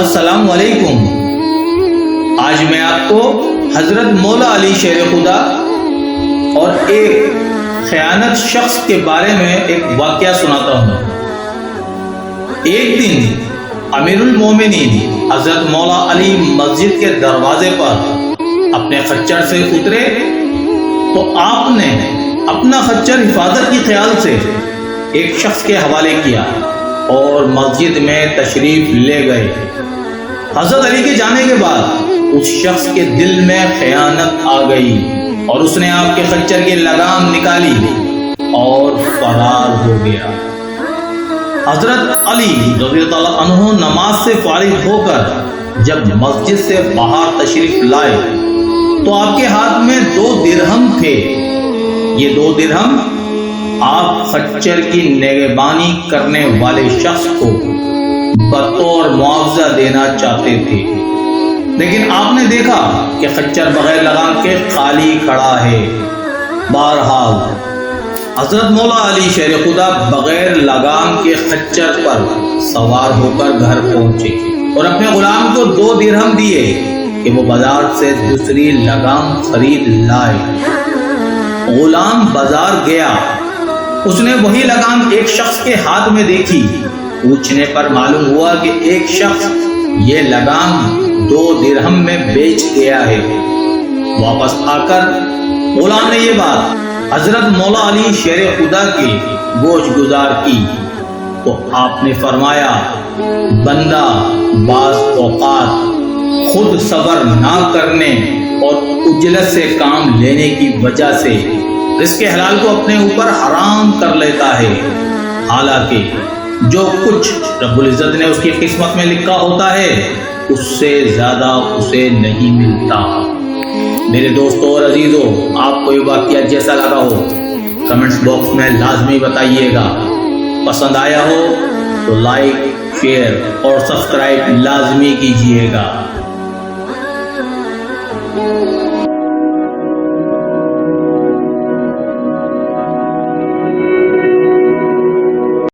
السلام علیکم۔ آج میں آپ کو حضرت مولا علی شیر خدا اور ایک خیانت شخص کے بارے میں ایک واقعہ سناتا ہوں۔ ایک دن امیر المومنین حضرت مولا علی مسجد کے دروازے پر اپنے خچر سے اترے تو آپ نے اپنا خچر حفاظت کی خیال سے ایک شخص کے حوالے کیا اور مسجد میں تشریف لے گئے۔ حضرت علی کے جانے کے بعد اس شخص کے دل میں خیانت آ گئی اور اس نے آپ کے خچر کی لگام نکالی اور فرار ہو گیا۔ حضرت علی رضی اللہ عنہ نماز سے فارغ ہو کر جب مسجد سے باہر تشریف لائے تو آپ کے ہاتھ میں 2 درہم تھے۔ یہ 2 درہم آپ خچر کی نگہبانی کرنے والے شخص کو بطور معاوضہ دینا چاہتے تھے، لیکن آپ نے دیکھا کہ خچر بغیر لگام کے خالی کھڑا ہے۔ بہرحال حضرت مولا علی شیر خدا بغیر لگام کے خچر پر سوار ہو کر گھر پہنچے اور اپنے غلام کو 2 درہم دیے کہ وہ بازار سے دوسری لگام خرید لائے۔ غلام بازار گیا، اس نے وہی لگام ایک شخص کے ہاتھ میں دیکھی۔ پوچھنے پر معلوم ہوا کہ ایک شخص یہ لگام 2 درہم میں بیچ گیا ہے۔ واپس آ کر غلام نے یہ بات حضرت مولا علی شیر خدا کی گوش گزار کی تو آپ نے فرمایا، بندہ بعض اوقات خود صبر نہ کرنے اور عجلت سے کام لینے کی وجہ سے رزق حلال کو اپنے اوپر حرام کر لیتا ہے، حالانکہ جو کچھ رب العزت نے اس کی قسمت میں لکھا ہوتا ہے اس سے زیادہ اسے نہیں ملتا۔ میرے دوستوں اور عزیزوں، آپ کو یہ واقعہ جیسا لگا ہو کمنٹس باکس میں لازمی بتائیے گا۔ پسند آیا ہو تو لائک، شیئر اور سبسکرائب لازمی کیجیے گا۔